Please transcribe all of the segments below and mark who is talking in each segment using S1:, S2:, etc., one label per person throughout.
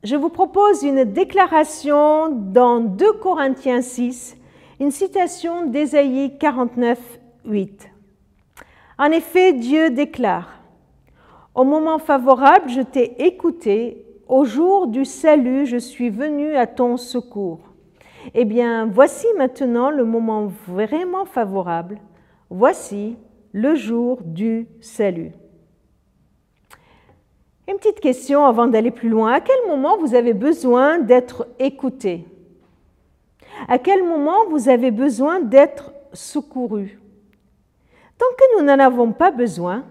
S1: je vous propose une déclaration dans 2 Corinthiens 6, une citation d'Ésaïe 49, 8. En effet, Dieu déclare: « Au moment favorable, je t'ai écouté, au jour du salut, je suis venu à ton secours. » Eh bien, voici maintenant le moment vraiment favorable. Voici le jour du salut. Une petite question avant d'aller plus loin. À quel moment vous avez besoin d'être écouté? À quel moment vous avez besoin d'être secouru? Tant que nous n'en avons pas besoin,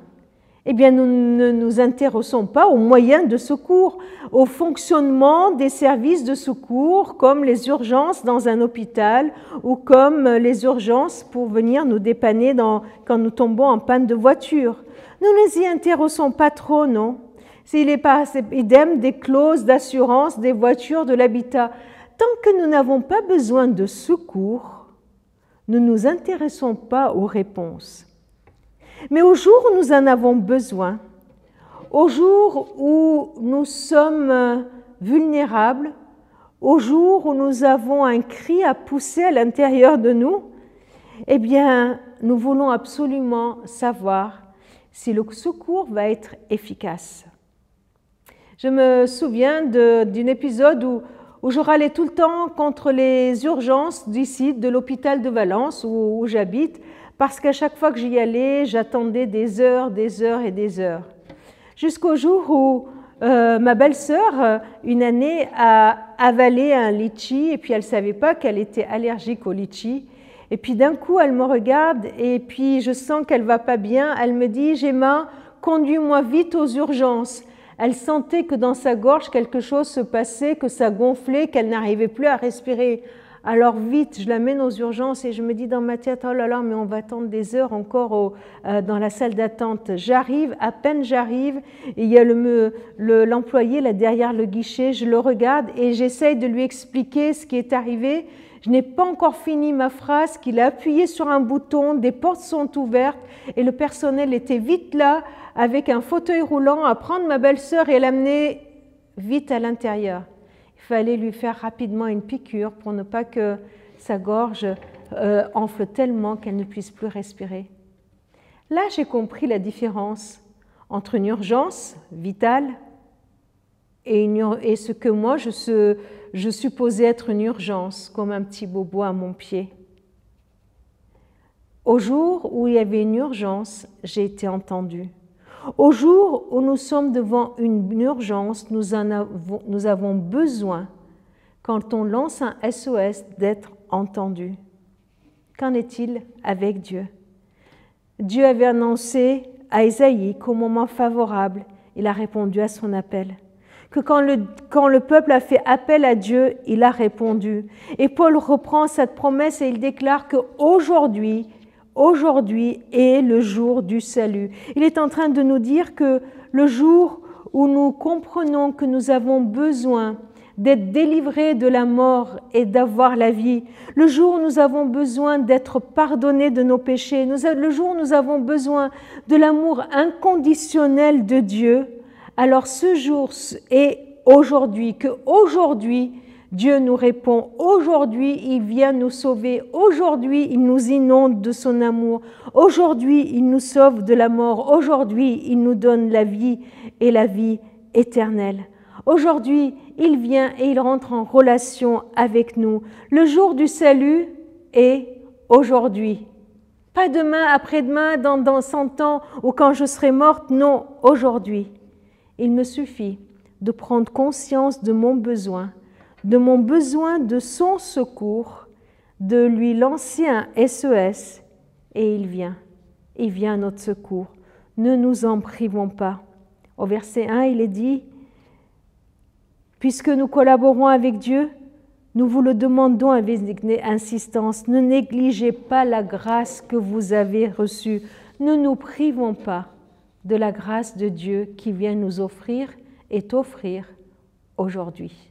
S1: eh bien nous ne nous intéressons pas aux moyens de secours, au fonctionnement des services de secours comme les urgences dans un hôpital ou comme les urgences pour venir nous dépanner quand nous tombons en panne de voiture. Nous ne nous y intéressons pas trop, non? S'il n'est pas idem des clauses d'assurance des voitures de l'habitat. Tant que nous n'avons pas besoin de secours, nous ne nous intéressons pas aux réponses. Mais au jour où nous en avons besoin, au jour où nous sommes vulnérables, au jour où nous avons un cri à pousser à l'intérieur de nous, eh bien, nous voulons absolument savoir si le secours va être efficace. Je me souviens d'un épisode où je râlais tout le temps contre les urgences d'ici, de l'hôpital de Valence où j'habite, parce qu'à chaque fois que j'y allais, j'attendais des heures et des heures. Jusqu'au jour où ma belle-sœur, une année, a avalé un litchi et puis elle ne savait pas qu'elle était allergique au litchi. Et puis d'un coup, elle me regarde et puis je sens qu'elle ne va pas bien. Elle me dit: « Gemma, conduis-moi vite aux urgences. » Elle sentait que dans sa gorge, quelque chose se passait, que ça gonflait, qu'elle n'arrivait plus à respirer. Alors vite, je l'amène aux urgences et je me dis dans ma tête: oh là là, mais on va attendre des heures encore dans la salle d'attente. J'arrive, à peine j'arrive, et il y a l'employé là derrière le guichet, je le regarde et j'essaye de lui expliquer ce qui est arrivé. Je n'ai pas encore fini ma phrase qu'il a appuyé sur un bouton, des portes sont ouvertes et le personnel était vite là avec un fauteuil roulant à prendre ma belle-sœur et l'amener vite à l'intérieur. Il fallait lui faire rapidement une piqûre pour ne pas que sa gorge enfle tellement qu'elle ne puisse plus respirer. Là, j'ai compris la différence entre une urgence vitale et ce que moi, je supposais être une urgence, comme un petit bobo à mon pied. Au jour où il y avait une urgence, j'ai été entendue. Au jour où nous sommes devant une urgence, nous avons besoin, quand on lance un SOS, d'être entendu. Qu'en est-il avec Dieu? Dieu avait annoncé à Ésaïe qu'au moment favorable, il a répondu à son appel. Que quand le peuple a fait appel à Dieu, il a répondu. Et Paul reprend cette promesse et il déclare qu'aujourd'hui est le jour du salut. Il est en train de nous dire que le jour où nous comprenons que nous avons besoin d'être délivrés de la mort et d'avoir la vie, le jour où nous avons besoin d'être pardonnés de nos péchés, le jour où nous avons besoin de l'amour inconditionnel de Dieu, alors ce jour est aujourd'hui, qu'aujourd'hui, Dieu nous répond, aujourd'hui il vient nous sauver, aujourd'hui il nous inonde de son amour, aujourd'hui il nous sauve de la mort, aujourd'hui il nous donne la vie et la vie éternelle. Aujourd'hui il vient et il rentre en relation avec nous. Le jour du salut est aujourd'hui. Pas demain, après-demain, dans 100 ans ou quand je serai morte, non, aujourd'hui. Il me suffit de prendre conscience de mon besoin de son secours, de lui lancer un SOS et il vient à notre secours. Ne nous en privons pas. Au verset 1, il est dit: « Puisque nous collaborons avec Dieu, nous vous le demandons avec insistance, ne négligez pas la grâce que vous avez reçue. Ne nous privons pas de la grâce de Dieu qui vient nous offrir et t'offrir aujourd'hui. »